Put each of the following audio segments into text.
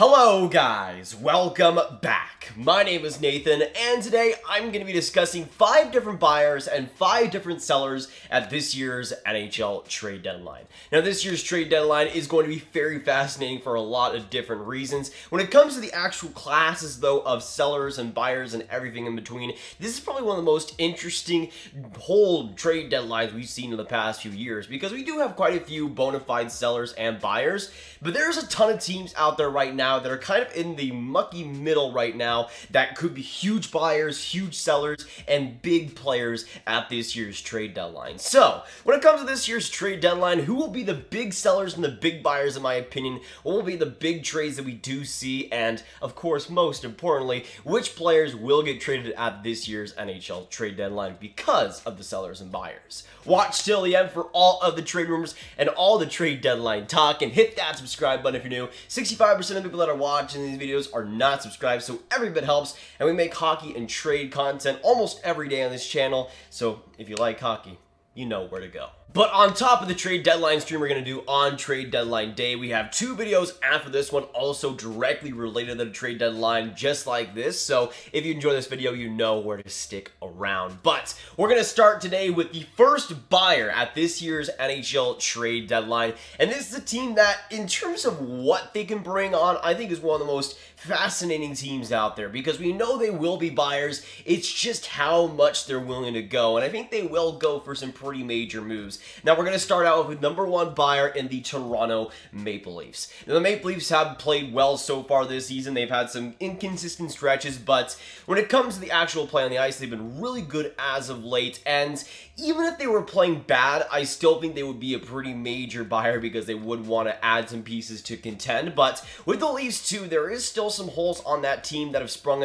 Hello guys, welcome back. My name is Nathan, and today I'm going to be discussing 5 different buyers and 5 different sellers at this year's NHL trade deadline. Now this year's trade deadline is going to be very fascinating for a lot of different reasons. When it comes to the actual classes though of sellers and buyers and everything in between, this is probably one of the most interesting whole trade deadlines we've seen in the past few years, because we do have quite a few bona fide sellers and buyers, but there's a ton of teams out there right now that are kind of in the mucky middle right now that could be huge buyers, huge sellers, and big players at this year's trade deadline. So, when it comes to this year's trade deadline, who will be the big sellers and the big buyers in my opinion? What will be the big trades that we do see? And, of course, most importantly, which players will get traded at this year's NHL trade deadline because of the sellers and buyers? Watch till the end for all of the trade rumors and all the trade deadline talk, and hit that subscribe button if you're new. 65% of people that are watching these videos are not subscribed, so every bit helps, and we make hockey and trade content almost every day on this channel, so if you like hockey, you know where to go. But on top of the trade deadline stream we're going to do on trade deadline day, we have 2 videos after this one also directly related to the trade deadline, just like this. So if you enjoy this video, you know where to stick around. But we're going to start today with the first buyer at this year's NHL trade deadline. And this is a team that, in terms of what they can bring on, I think is one of the most fascinating teams out there, because we know they will be buyers. It's just how much they're willing to go. And I think they will go for some pretty major moves. Now we're going to start out with number 1 buyer in the Toronto Maple Leafs. Now the Maple Leafs have played well so far this season. They've had some inconsistent stretches, but when it comes to the actual play on the ice, they've been really good as of late. And even if they were playing bad, I still think they would be a pretty major buyer, because they would want to add some pieces to contend. But with the Leafs too, there is still some holes on that team that have sprung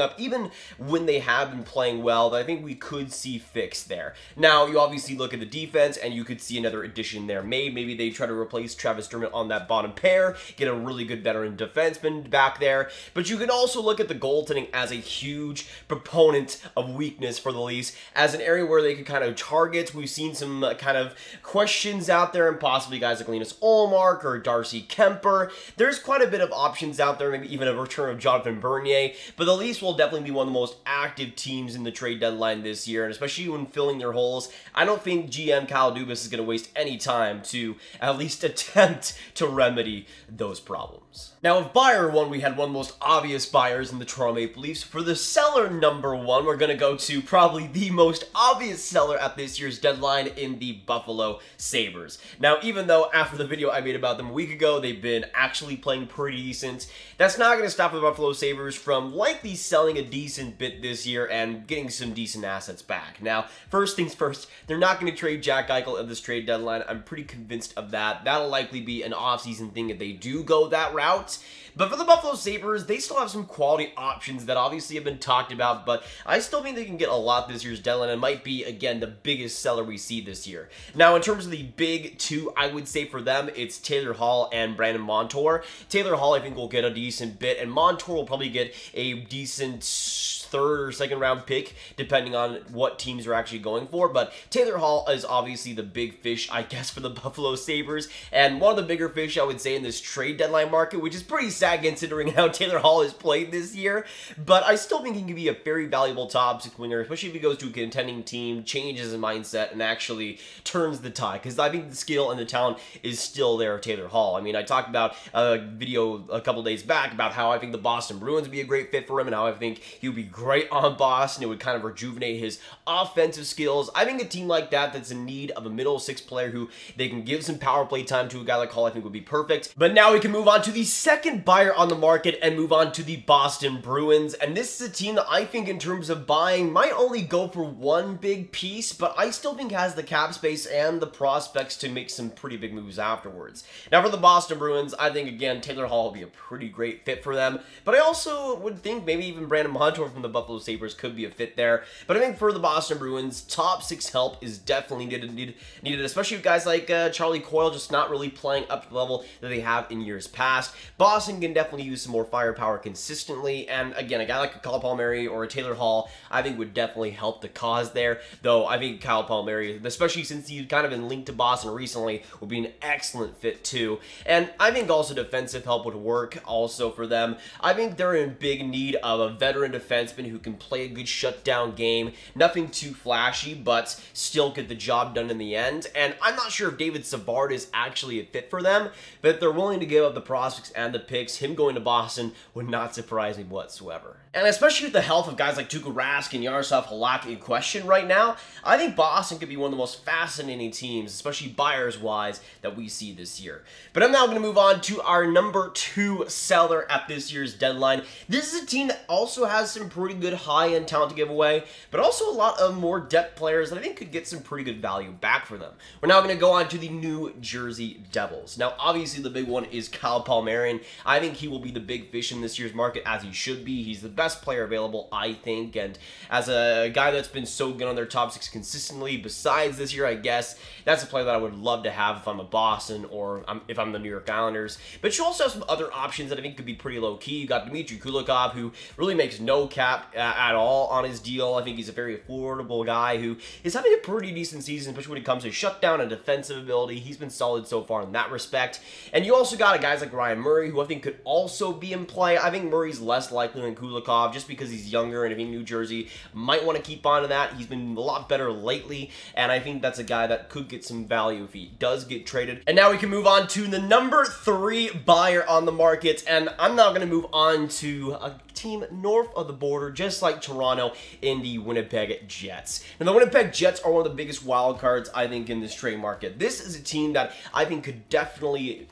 up even when they have been playing well, that I think we could see fixed there. Now you obviously look at the defense, and you could see another addition there made. Maybe they try to replace Travis Dermott on that bottom pair, get a really good veteran defenseman back there. But you can also look at the goaltending as a huge proponent of weakness for the Leafs, as an area where they could kind of target. We've seen some kind of questions out there, and possibly guys like Linus Ullmark or Darcy Kemper. There's quite a bit of options out there, maybe even a return of Jonathan Bernier. But the Leafs will definitely be one of the most active teams in the trade deadline this year, and especially when filling their holes, I don't think GM Kyle Dubas is going to waste any time to at least attempt to remedy those problems. Now, if buyer 1, we had one of the most obvious buyers in the Toronto Maple Leafs. For the seller number 1, we're going to go to probably the most obvious seller at this year's deadline in the Buffalo Sabres. Now, even though after the video I made about them a week ago, they've been actually playing pretty decent, that's not going to stop the Buffalo Sabres from likely selling a decent bit this year and getting some decent assets back. Now, first things first, they're not going to trade Jack Eichel at this trade deadline. I'm pretty convinced of that. That'll likely be an offseason thing if they do go that route. But for the Buffalo Sabres, they still have some quality options that obviously have been talked about, but I still think they can get a lot this year's deadline, and might be, again, the biggest seller we see this year. Now, in terms of the big 2, I would say for them, it's Taylor Hall and Brandon Montour. Taylor Hall, I think, will get a decent bit, and Montour will probably get a decent 3rd or 2nd round pick, depending on what teams are actually going for. But Taylor Hall is obviously the big fish, I guess, for the Buffalo Sabres, and one of the bigger fish, I would say, in this trade deadline market, which is pretty sad considering how Taylor Hall has played this year. But I still think he can be a very valuable top 6 winger, especially if he goes to a contending team, changes his mindset, and actually turns the tide, because I think the skill and the talent is still there of Taylor Hall. I mean, I talked about a video a couple days back about how I think the Boston Bruins would be a great fit for him, and how I think he would be great on Boston. It would kind of rejuvenate his offensive skills. I think a team like that, that's in need of a middle 6 player who they can give some power play time to, a guy like Hall, I think would be perfect. But now we can move on to the second buyer on the market and move on to the Boston Bruins. And this is a team that I think, in terms of buying, might only go for one big piece, but I still think has the cap space and the prospects to make some pretty big moves afterwards. Now for the Boston Bruins, I think, again, Taylor Hall will be a pretty great fit for them, but I also would think maybe even Brandon Montour from the Buffalo Sabres could be a fit there. But I think for the Boston Bruins, top 6 help is definitely needed, especially with guys like Charlie Coyle just not really playing up to the level that they have in years past. Boston can definitely use some more firepower consistently, and again, a guy like a Kyle Palmieri or a Taylor Hall, I think would definitely help the cause there, though I think Kyle Palmieri, especially since he's kind of been linked to Boston recently, would be an excellent fit too. And I think also defensive help would work also for them. I think they're in big need of a veteran defenseman who can play a good shutdown game, nothing too flashy, but still get the job done in the end. And I'm not sure if David Savard is actually a fit for them, but if they're willing to give up the prospects and the picks, him going to Boston would not surprise me whatsoever. And especially with the health of guys like Tuukka Rask and Yaroslav Halak in question right now, I think Boston could be one of the most fascinating teams, especially buyers-wise, that we see this year. But I'm now going to move on to our number 2 seller at this year's deadline. This is a team that also has some pretty good high-end talent to give away, but also a lot of more depth players that I think could get some pretty good value back for them. We're now going to go on to the New Jersey Devils. Now, obviously, the big one is Kyle Palmieri, and I think he will be the big fish in this year's market, as he should be. He's the best player available, I think, and as a guy that's been so good on their top 6 consistently, besides this year, I guess, that's a player that I would love to have if I'm a Boston or if I'm the New York Islanders. But you also have some other options that I think could be pretty low-key. You got Dmitry Kulikov, who really makes no cap at all on his deal. I think he's a very affordable guy who is having a pretty decent season, especially when it comes to shutdown and defensive ability. He's been solid so far in that respect. And you also got guys like Ryan Murray, who I think could also be in play. I think Murray's less likely than Kulikov, just because he's younger, and I think New Jersey might want to keep on to that. He's been a lot better lately, and I think that's a guy that could get some value if he does get traded. And now we can move on to the number 3 buyer on the market, and I'm now going to move on to a team north of the border, just like Toronto, in the Winnipeg Jets. Now, the Winnipeg Jets are one of the biggest wild cards, I think, in this trade market. This is a team that I think could definitely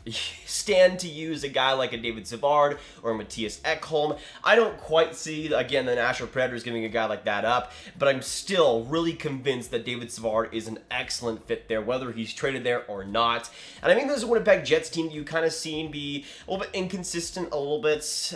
stand to use a guy like a David Savard or a Matthias Ekholm. I don't quite see, again, the Nashville Predators giving a guy like that up, but I'm still really convinced that David Savard is an excellent fit there, whether he's traded there or not. And I think there's a Winnipeg Jets team that you kind of seen be a little bit inconsistent, a little bit,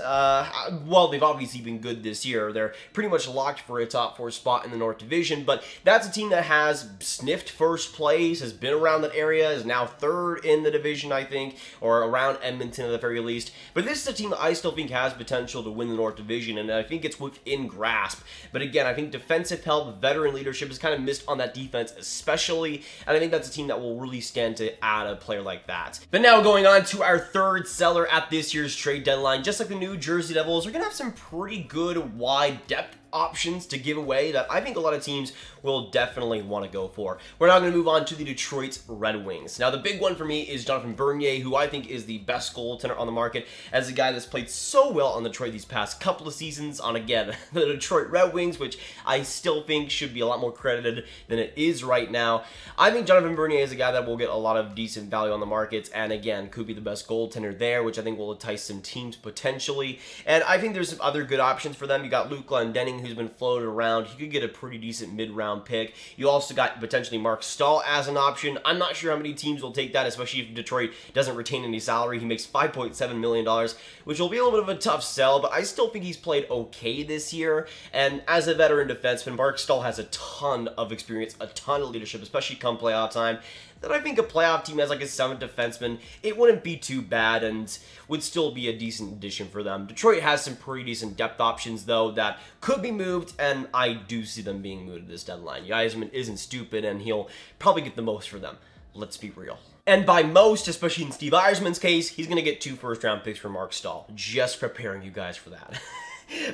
well, they've obviously been good this year. They're pretty much locked for a top 4 spot in the North Division, but that's a team that has sniffed first place, has been around that area, is now 3rd in the division, I think, or around Edmonton at the very least. But this is a team that I still think has potential to win the North Division, and I think it's within grasp. But again, I think defensive help, veteran leadership is kind of missed on that defense especially, and I think that's a team that will really stand to add a player like that. But now going on to our 3rd seller at this year's trade deadline, just like the New Jersey Devils, are going to have some pretty good wide depth options to give away that I think a lot of teams will definitely want to go for. We're now going to move on to the Detroit Red Wings. Now, the big one for me is Jonathan Bernier, who I think is the best goaltender on the market, as a guy that's played so well on Detroit these past couple of seasons on, again, the Detroit Red Wings, which I still think should be a lot more credited than it is right now. I think Jonathan Bernier is a guy that will get a lot of decent value on the markets, and again, could be the best goaltender there, which I think will entice some teams potentially. And I think there's some other good options for them. You got Luke Glendening, who's been floated around. He could get a pretty decent mid-round pick. You also got potentially Mark Staal as an option. I'm not sure how many teams will take that, especially if Detroit doesn't retain any salary. He makes $5.7 million, which will be a little bit of a tough sell, but I still think he's played okay this year. And as a veteran defenseman, Mark Staal has a ton of experience, a ton of leadership, especially come playoff time, that I think a playoff team as like a 7th defenseman, it wouldn't be too bad and would still be a decent addition for them. Detroit has some pretty decent depth options, though, that could be moved, and I do see them being moved at this deadline. Yzerman isn't stupid, and he'll probably get the most for them. Let's be real. And by most, especially in Steve Yzerman's case, he's going to get 2 first-round picks for Mark Staal. Just preparing you guys for that.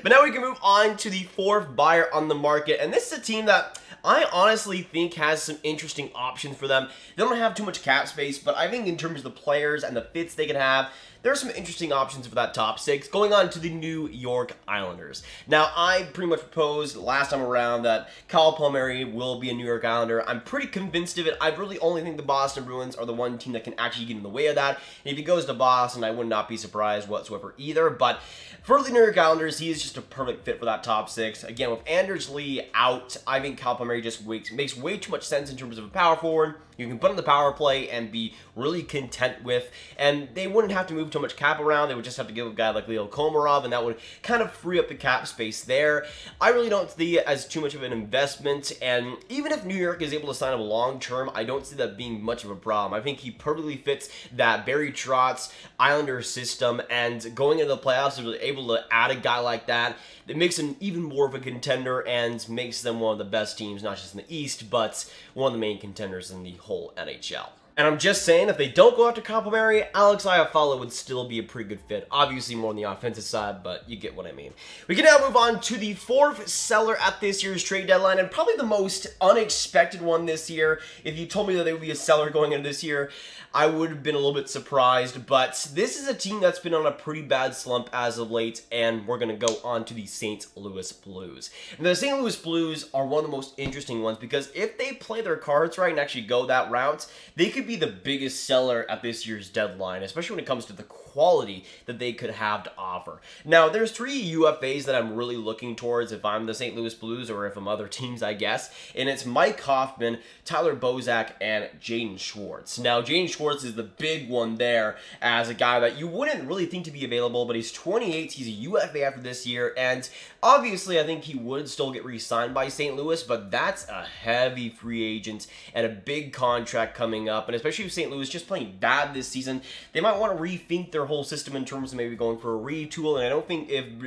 But now we can move on to the 4th buyer on the market, and this is a team that I honestly think has some interesting options for them. They don't have too much cap space, but I think in terms of the players and the fits they can have, there are some interesting options for that top 6. Going on to the New York Islanders. Now, I pretty much proposed last time around that Kyle Palmieri will be a New York Islander. I'm pretty convinced of it. I really only think the Boston Bruins are the one team that can actually get in the way of that. And if he goes to Boston, I would not be surprised whatsoever either. But for the New York Islanders, he is just a perfect fit for that top 6. Again, with Anders Lee out, I think Kyle Palmieri just makes way too much sense in terms of a power forward. You can put on the power play and be really content with, and they wouldn't have to move move too much cap around. They would just have to give a guy like Leo Komarov, and that would kind of free up the cap space there. I really don't see it as too much of an investment, and even if New York is able to sign him long-term, I don't see that being much of a problem. I think he perfectly fits that Barry Trotz Islander system, and going into the playoffs, they're able to add a guy like that. It makes him even more of a contender and makes them one of the best teams, not just in the East, but one of the main contenders in the whole NHL. And I'm just saying, if they don't go after Palmieri, Alex Iafallo would still be a pretty good fit. Obviously more on the offensive side, but you get what I mean. We can now move on to the fourth seller at this year's trade deadline, and probably the most unexpected one this year. If you told me that they would be a seller going into this year, I would have been a little bit surprised, but this is a team that's been on a pretty bad slump as of late, and we're going to go on to the St. Louis Blues. And the St. Louis Blues are one of the most interesting ones, because if they play their cards right and actually go that route, they could be the biggest seller at this year's deadline, especially when it comes to the quality that they could have to offer. Now, there's 3 UFAs that I'm really looking towards if I'm the St. Louis Blues, or if I'm other teams, I guess, and it's Mike Hoffman, Tyler Bozak, and Jaden Schwartz. Now, Jaden Schwartz is the big one there as a guy that you wouldn't really think to be available, but he's 28, he's a UFA after this year, and obviously I think he would still get re-signed by St. Louis, but that's a heavy free agent and a big contract coming up, and especially with St. Louis just playing bad this season, they might want to rethink their whole system in terms of maybe going for a retool, and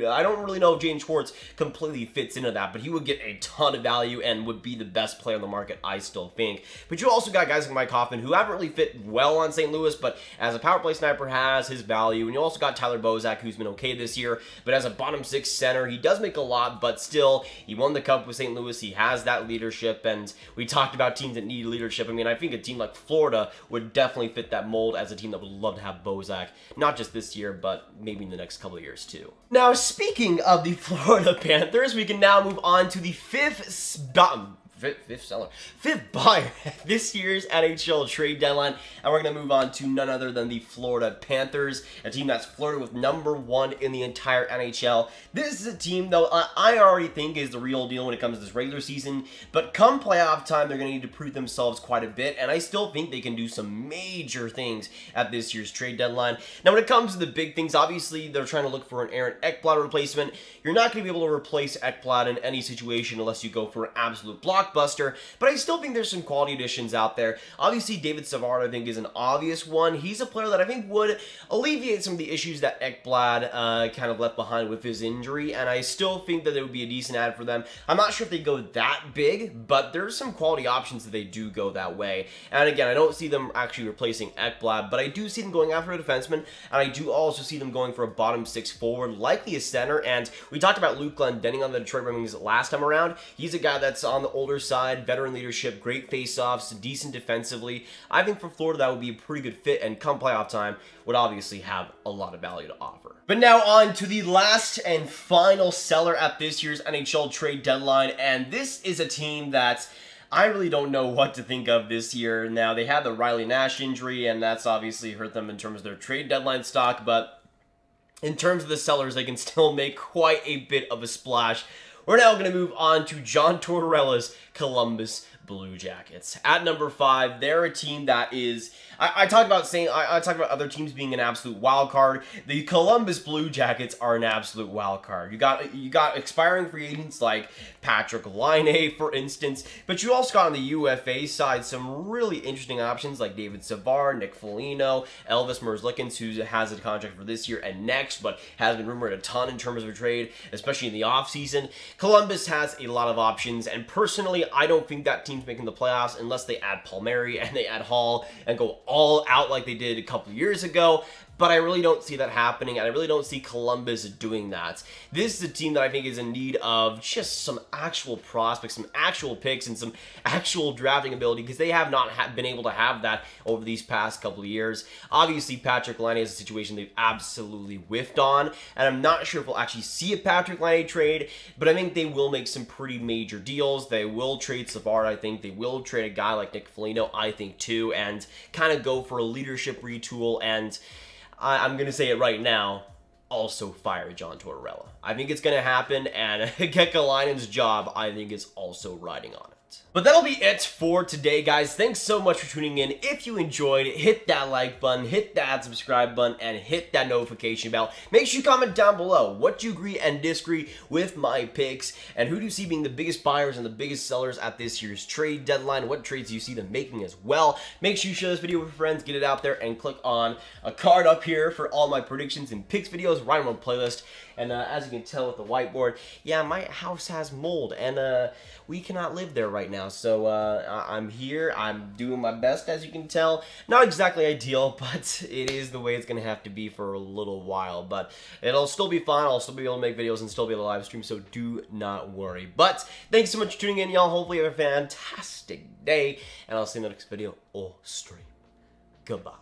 I don't really know if Jaden Schwartz completely fits into that, but he would get a ton of value and would be the best player on the market, I still think. But you also got guys like Mike Hoffman who haven't really fit well on St. Louis, but as a power play sniper has his value, and you also got Tyler Bozak, who's been okay this year, but as a bottom 6 center, he does make a lot, but still, he won the cup with St. Louis, he has that leadership, and we talked about teams that need leadership. I mean, I think a team like Florida would definitely fit that mold as a team that would love to have Bozak, not just this year, but maybe in the next couple of years too. Now, speaking of the Florida Panthers, we can now move on to the fifth buyer this year's NHL trade deadline, and we're going to move on to none other than the Florida Panthers, a team that's flirted with #1 in the entire NHL. This is a team, though, I already think is the real deal when it comes to this regular season, but come playoff time, they're going to need to prove themselves quite a bit, and I still think they can do some major things at this year's trade deadline. Now, when it comes to the big things, obviously, they're trying to look for an Aaron Ekblad replacement. You're not going to be able to replace Ekblad in any situation unless you go for an absolute blockbuster, but I still think there's some quality additions out there. Obviously, David Savard, I think, is an obvious one. He's a player that I think would alleviate some of the issues that Ekblad kind of left behind with his injury, and I still think that it would be a decent add for them. I'm not sure if they go that big, but there's some quality options that they do go that way. And again, I don't see them actually replacing Ekblad, but I do see them going after a defenseman, and I do also see them going for a bottom 6 forward, likely a center. And we talked about Luke Glendening on the Detroit Red Wings last time around. He's a guy that's on the older side, veteran leadership, great face-offs, decent defensively. I think for Florida that would be a pretty good fit, and come playoff time would obviously have a lot of value to offer. But now on to the last and final seller at this year's NHL trade deadline, and this is a team that I really don't know what to think of this year. Now, they had the Riley Nash injury, and that's obviously hurt them in terms of their trade deadline stock, but in terms of the sellers, they can still make quite a bit of a splash. We're now going to move on to John Tortorella's Columbus Blue Jackets. At number 5, they're a team that is, I talk about other teams being an absolute wild card. The Columbus Blue Jackets are an absolute wild card. You got expiring free agents like Patrik Laine, for instance, but you also got on the UFA side some really interesting options like David Savard, Nick Foligno, Elvis Merzlikins, who has a contract for this year and next, but has been rumored a ton in terms of a trade, especially in the offseason. Columbus has a lot of options, and personally, I don't think that team's making the playoffs unless they add Palmieri and they add Hall and go all out like they did a couple years ago. But I really don't see that happening, and I really don't see Columbus doing that. This is a team that I think is in need of just some actual prospects, some actual picks, and some actual drafting ability, because they have not been able to have that over these past couple of years. Obviously, Patrik Laine is a situation they've absolutely whiffed on, and I'm not sure if we'll actually see a Patrik Laine trade, but I think they will make some pretty major deals. They will trade Savard, I think. They will trade a guy like Nick Foligno, I think, too, and kind of go for a leadership retool, and I'm going to say it right now, also fire John Tortorella. I think it's going to happen, and Kekalainen's job, I think, is also riding on it. But that'll be it for today, guys. Thanks so much for tuning in. If you enjoyed, hit that like button, hit that subscribe button, and hit that notification bell. Make sure you comment down below what you agree and disagree with my picks, and who do you see being the biggest buyers and the biggest sellers at this year's trade deadline. What trades do you see them making as well? Make sure you share this video with your friends, get it out there, and click on a card up here for all my predictions and picks videos right on my playlist. And as you can tell with the whiteboard, yeah, my house has mold, and we cannot live there right now. So I'm here, I'm doing my best, as you can tell. Not exactly ideal, but it is the way it's going to have to be for a little while. But it'll still be fine. I'll still be able to make videos and still be able to live stream, so do not worry. But thanks so much for tuning in, y'all. Hopefully you have a fantastic day, and I'll see you in the next video or stream. Goodbye.